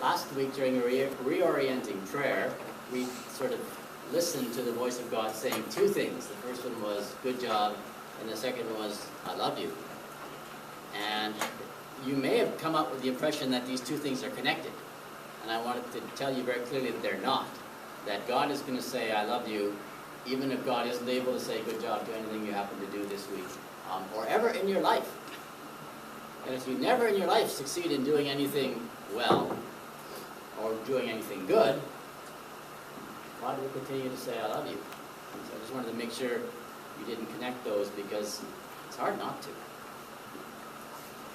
Last week during a reorienting prayer, we sort of listened to the voice of God saying two things. The first one was, good job, and the second was, I love you. And you may have come up with the impression that these two things are connected. And I wanted to tell you very clearly that they're not. That God is going to say, I love you, even if God isn't able to say good job to anything you happen to do this week, or ever in your life. And if you never in your life succeed in doing anything well, or doing anything good, God will continue to say, I love you. And so I just wanted to make sure you didn't connect those, because it's hard not to.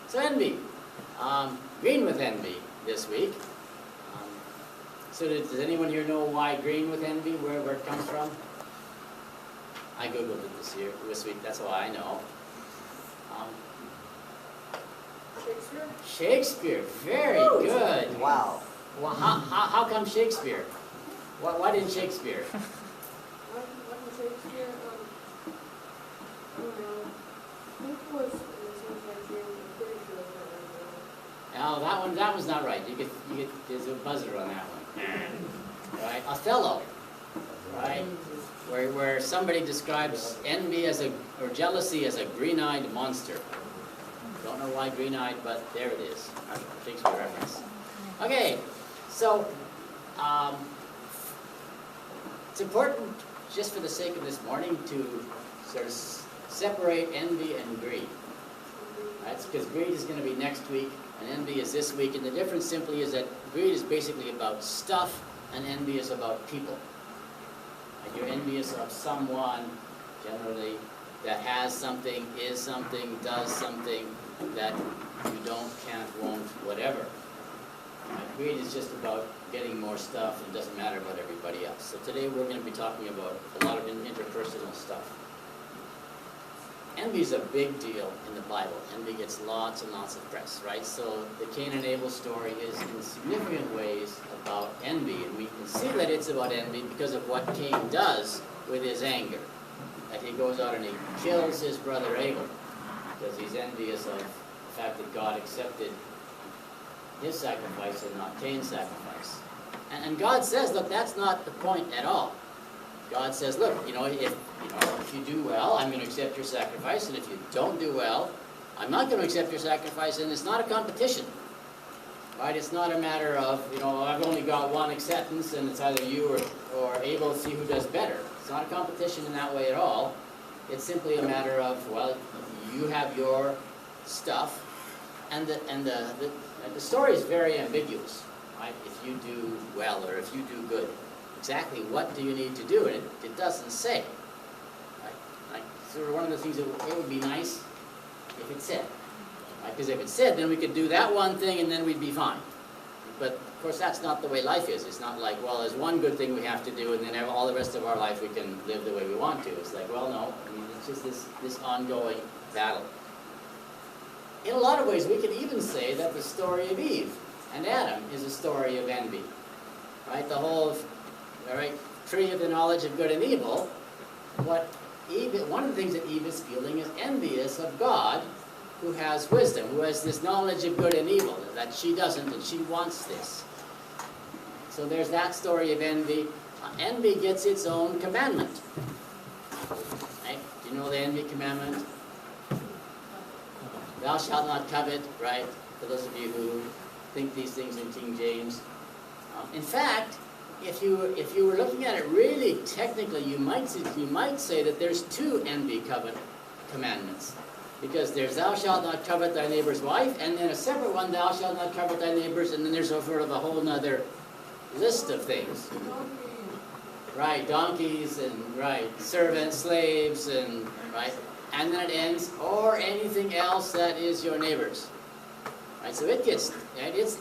So envy. Green with envy this week. So does anyone here know why green with envy, where it comes from? I Googled it this week, that's why I know. Shakespeare? Shakespeare, very good. Wow. Well, how come Shakespeare? Why didn't Shakespeare? Why did Shakespeare? I don't know. I think it was in the Sunshine Dream. I'm pretty sure it's not right now. No, that one's not right. There's a buzzer on that one. Right, Othello. Right, where somebody describes envy or jealousy as a green-eyed monster. Don't know why green-eyed, but there it is. Shakespeare reference. Okay, so it's important, just for the sake of this morning, to sort of separate envy and greed. Right? Because greed is going to be next week, and envy is this week. And the difference simply is that greed is basically about stuff, and envy is about people. Like you're envious of someone, generally, that has something, is something, does something that you don't, can't, won't, whatever. Right? Greed is just about getting more stuff, and doesn't matter about everybody else. So today we're going to be talking about a lot of interpersonal stuff. Envy is a big deal in the Bible. Envy gets lots and lots of press, right? So the Cain and Abel story is in significant ways about envy, and we can see that it's about envy because of what Cain does with his anger. That he goes out and he kills his brother Abel because he's envious of the fact that God accepted his sacrifice and not Cain's sacrifice. And God says, look, that's not the point at all. God says, look, if you do well, I'm going to accept your sacrifice, and if you don't do well, I'm not going to accept your sacrifice, and it's not a competition. Right? It's not a matter of, I've only got one acceptance, and it's either you or Abel, see who does better. It's not a competition in that way at all. It's simply a matter of, well, you have your stuff, and the story is very ambiguous. Right? If you do well or if you do good, exactly what do you need to do? And it doesn't say. Right? Like, sort of one of the things that it would be nice if it said. Because if it said, then we could do that one thing and then we'd be fine. But of course, that's not the way life is. It's not like, well, there's one good thing we have to do, and then all the rest of our life we can live the way we want to. It's like, well, no. It's just this ongoing battle. In a lot of ways, we could even say that the story of Eve and Adam is a story of envy. Right? The whole tree of the knowledge of good and evil. One of the things that Eve is feeling is envious of God, who has wisdom, who has this knowledge of good and evil, that she doesn't, and she wants this. So there's that story of envy. Envy gets its own commandment. Right? Do you know the envy commandment? Thou shalt not covet, right? For those of you who think these things in King James. In fact, if you were looking at it really technically, you might say that there's two envy commandments. Because there's thou shalt not covet thy neighbor's wife, and then a separate one, thou shalt not covet thy neighbor's, and then there's a sort of a whole other list of things. Right, donkeys, and servants, slaves, and and then it ends, or anything else that is your neighbor's. Right, so it's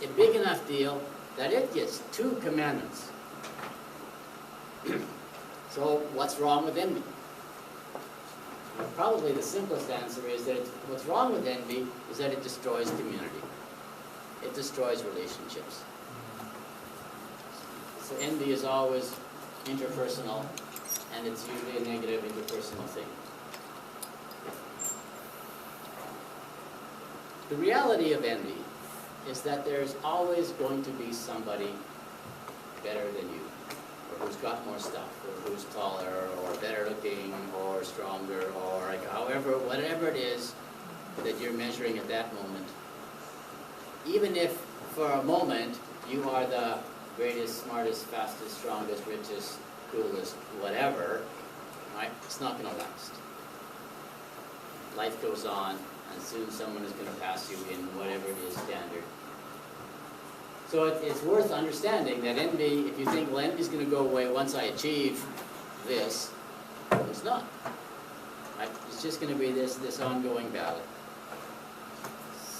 a big enough deal that it gets two commandments. So what's wrong with envy? Well, probably the simplest answer is that what's wrong with envy is that it destroys community. It destroys relationships. So envy is always interpersonal, and it's usually a negative interpersonal thing. The reality of envy is that there's always going to be somebody better than you, or who's got more stuff, or who's taller, or better looking, or stronger, or like however, whatever it is that you're measuring at that moment. Even if for a moment you are the greatest, smartest, fastest, strongest, richest, coolest, whatever, right? It's not going to last. Life goes on, and soon someone is going to pass you in whatever it is standard. So it's worth understanding that envy, if you think, well, envy is going to go away once I achieve this, it's not. Right? It's just going to be this ongoing battle.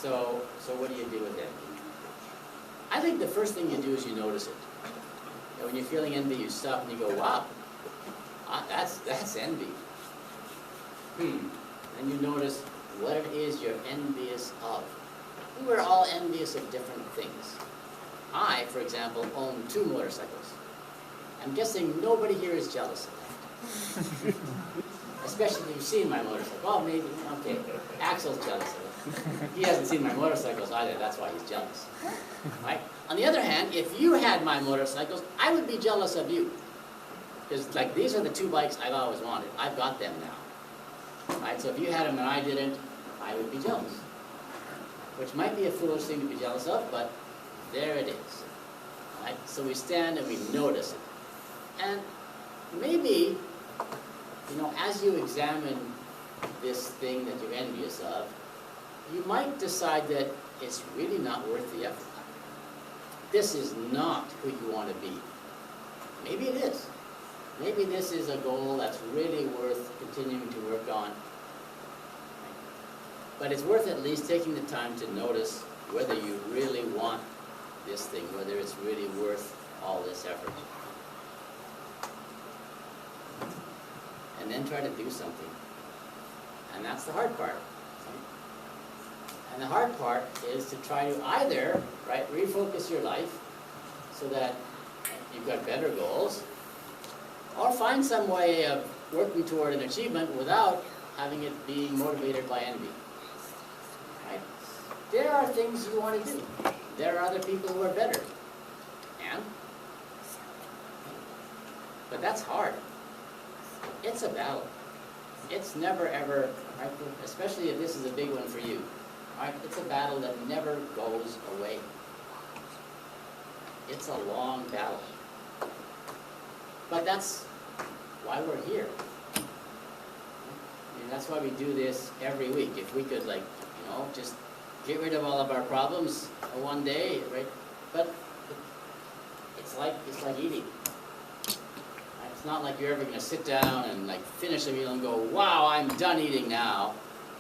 So what do you do with envy? I think the first thing you do is you notice it. You know, when you're feeling envy, you stop and you go, wow, that's envy. And you notice what it is you're envious of. We're all envious of different things. I, for example, own 2 motorcycles. I'm guessing nobody here is jealous of that. Especially if you've seen my motorcycle. Well, maybe, okay, Axel's jealous of it. He hasn't seen my motorcycles either, that's why he's jealous. Right? On the other hand, if you had my motorcycles, I would be jealous of you. Because, like, these are the 2 bikes I've always wanted. I've got them now. Right? So if you had them and I didn't, I would be jealous. Which might be a foolish thing to be jealous of, but there it is. Right? So we stand and we notice it. And maybe, you know, as you examine this thing that you're envious of, you might decide that it's really not worth the effort. This is not who you want to be. Maybe it is. Maybe this is a goal that's really worth continuing to work on. But it's worth at least taking the time to notice whether you really want this thing, whether it's really worth all this effort. And then try to do something. And that's the hard part. And the hard part is to try to either, right, refocus your life so that you've got better goals, or find some way of working toward an achievement without having it be motivated by envy. Right? There are things you want to do. There are other people who are better. And? But that's hard. It's a battle. It's never ever, right, especially if this is a big one for you. Right? It's a battle that never goes away. It's a long battle. But that's why we're here. I mean, that's why we do this every week. If we could, like, you know, just get rid of all of our problems one day, right? But it's like eating. Right? It's not like you're ever going to sit down and like finish a meal and go, wow, I'm done eating now.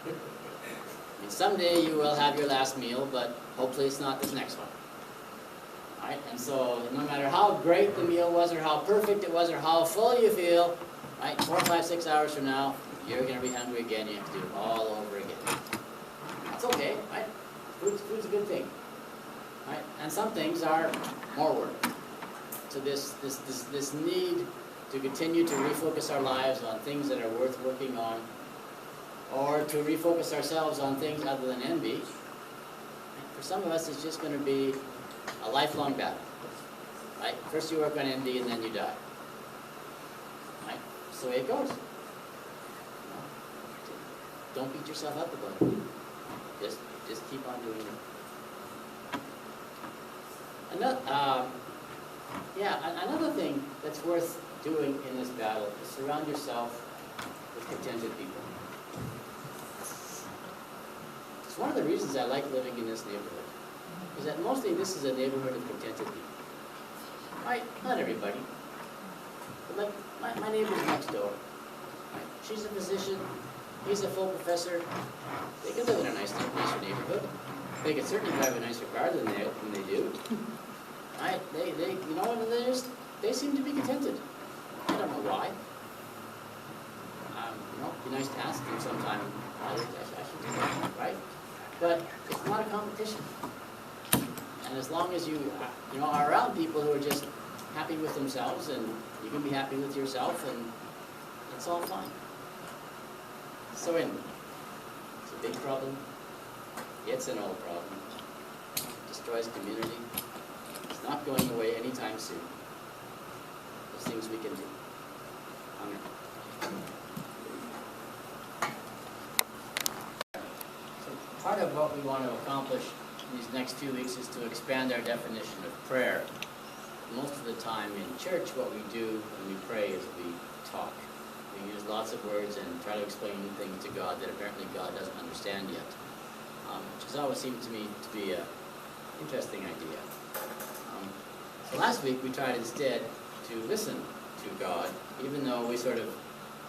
I mean, someday you will have your last meal, but hopefully it's not this next one. Right? And so no matter how great the meal was, or how perfect it was, or how full you feel, right, 4, 5, 6 hours from now, you're going to be hungry again. You have to do it all over again. That's okay, right? Food's a good thing. Right? And some things are more work. So this need to continue to refocus our lives on things that are worth working on, or to refocus ourselves on things other than envy, for some of us it's just going to be a lifelong battle. Right? First you work on envy and then you die. Right? That's the way it goes. Don't beat yourself up about it. Just keep on doing it. Another thing that's worth doing in this battle is surround yourself with contented people. It's one of the reasons I like living in this neighborhood, is that mostly this is a neighborhood of contented people. Right? Not everybody. But like my neighbor's next door. Right? She's a physician. He's a full professor. They could live in a nicer neighborhood. They could certainly drive a nicer car than they do. Right? They you know, and they seem to be contented. I don't know why. You know, it'd be nice to ask them sometime. I should do that, right? But it's not a competition. And as long as you are around people who are just happy with themselves, and you can be happy with yourself, and it's all fine. So it's a big problem. It's an old problem. Just destroys community. It's not going away anytime soon. There's things we can do. Amen. So part of what we want to accomplish in these next few weeks is to expand our definition of prayer. Most of the time in church, what we do when we pray is we talk. We use lots of words and try to explain things to God that apparently God doesn't understand yet, which has always seemed to me to be an interesting idea. So last week we tried instead to listen to God, even though we sort of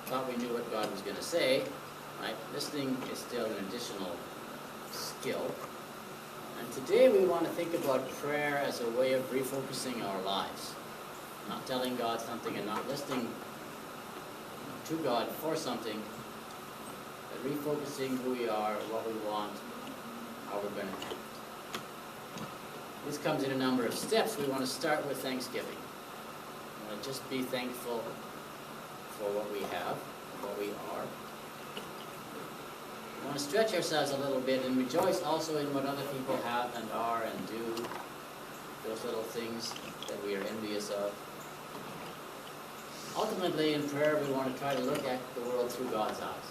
thought we knew what God was going to say. Right? Listening is still an additional skill. And today we want to think about prayer as a way of refocusing our lives. Not telling God something and not listening to God for something, but refocusing who we are, what we want, how we're going to act. This comes in a number of steps. We want to start with thanksgiving. We want to just be thankful for what we have, what we are. We want to stretch ourselves a little bit and rejoice also in what other people have and are and do, those little things that we are envious of. Ultimately, in prayer, we want to try to look at the world through God's eyes.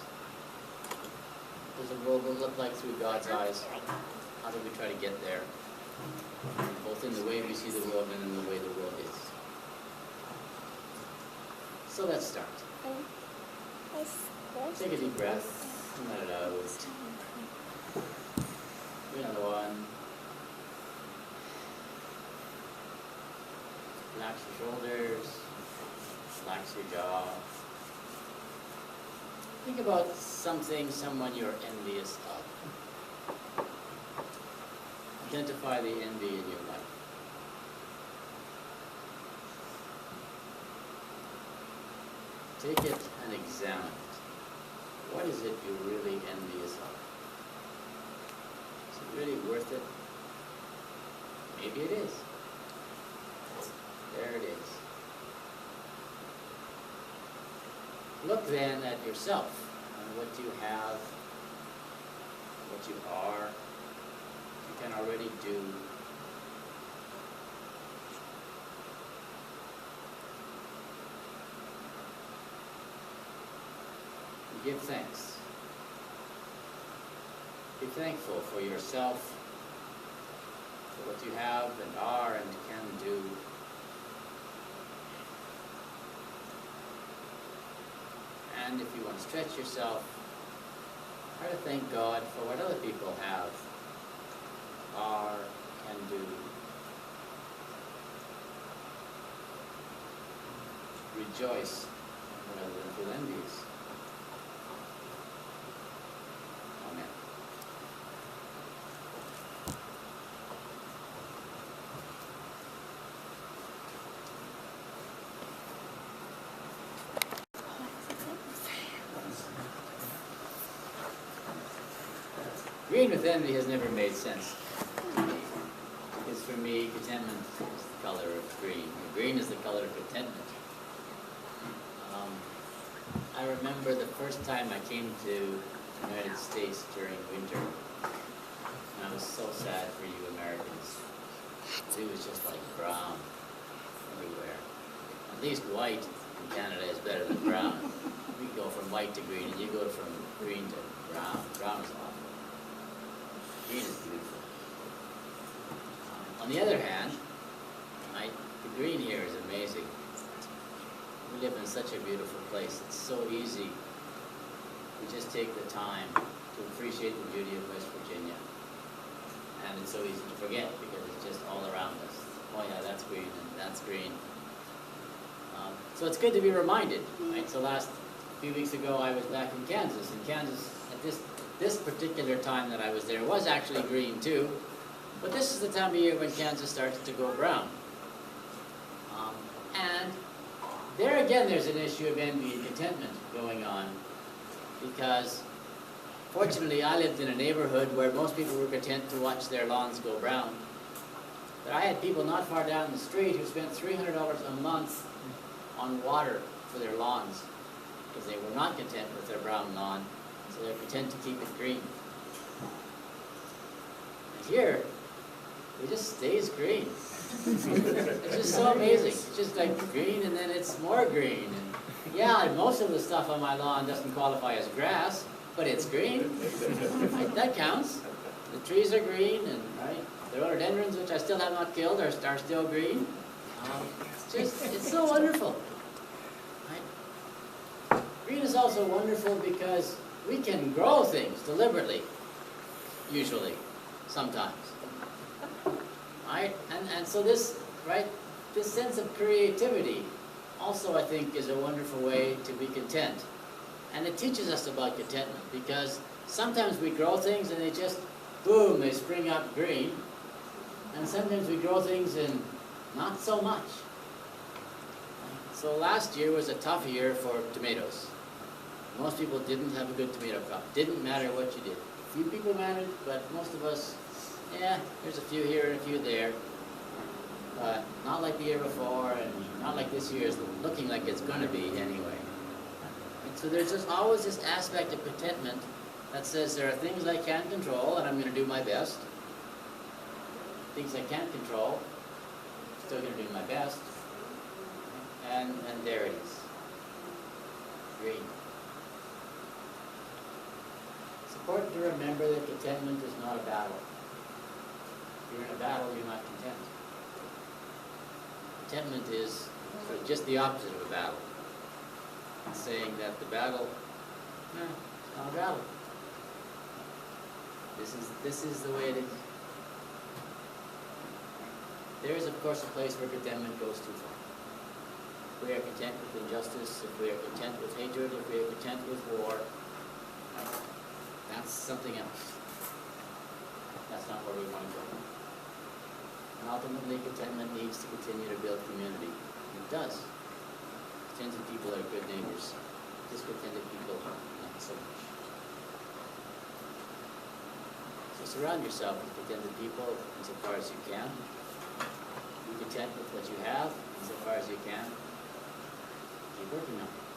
What does the world look like through God's eyes? How do we try to get there? Both in the way we see the world and in the way the world is. So let's start. Take a deep breath. Let it out. Do another one. Relax your shoulders. Relax your jaw. Think about something, someone you're envious of. Identify the envy in your life. Take it and examine it. What is it you're really envious of? Is it really worth it? Maybe it is. There it is. Look then at yourself and what you have, what you are, you can already do. Give thanks. Be thankful for yourself, for what you have and are and can do. And if you want to stretch yourself, try to thank God for what other people have, are, can do. Rejoice rather than feel envious. Amen. Green with envy has never made sense to me. Because for me, contentment is the color of green. Green is the color of contentment. I remember the first time I came to the United States during winter, and I was so sad for you Americans. It was just like brown everywhere. At least white in Canada is better than brown. We go from white to green, and you go from green to brown. Brown is awful. Green is beautiful. On the other hand, the green here is amazing. We live in such a beautiful place. It's so easy. We just take the time to appreciate the beauty of West Virginia. And it's so easy to forget because it's just all around us. Oh yeah, that's green and that's green. So it's good to be reminded, right? So last few weeks ago I was back in Kansas. In Kansas, at this particular time that I was there, was actually green too. But this is the time of year when Kansas starts to go brown. And there again, there's an issue of envy and contentment going on, because fortunately I lived in a neighborhood where most people were content to watch their lawns go brown. But I had people not far down the street who spent $300 a month on water for their lawns because they were not content with their brown lawn, so they're content to keep it green. And here, it just stays green. It's just so amazing. It's just like green and then it's more green. And yeah, most of the stuff on my lawn doesn't qualify as grass, but it's green. Right? That counts. The trees are green, and right, the rhododendrons, which I still have not killed, are still green. It's so wonderful. Right? Green is also wonderful because we can grow things deliberately, usually, sometimes. Right? And so this, right, this sense of creativity also, I think, is a wonderful way to be content. And it teaches us about contentment, because sometimes we grow things and they just, boom, they spring up green. And sometimes we grow things and not so much. So last year was a tough year for tomatoes. Most people didn't have a good tomato crop. Didn't matter what you did. A few people managed, but most of us, yeah, there's a few here and a few there. But not like the year before, and not like this year is looking like it's going to be anyway. And so there's just always this aspect of contentment that says there are things I can't control, and I'm going to do my best. Things I can't control, still going to do my best. And there it is. Green. It's important to remember that contentment is not a battle. If you're in a battle, you're not content. Contentment is sort of just the opposite of a battle. It's saying that the battle, it's not a battle. This is the way it is. There is, of course, a place where contentment goes too far. If we are content with injustice, if we are content with hatred, if we are content with war, that's something else. That's not where we want to go. And ultimately, contentment needs to continue to build community. It does. Contented people are good neighbors. Discontented people, not so much. So surround yourself with contented people insofar as you can. Be content with what you have insofar as you can. Keep working on it.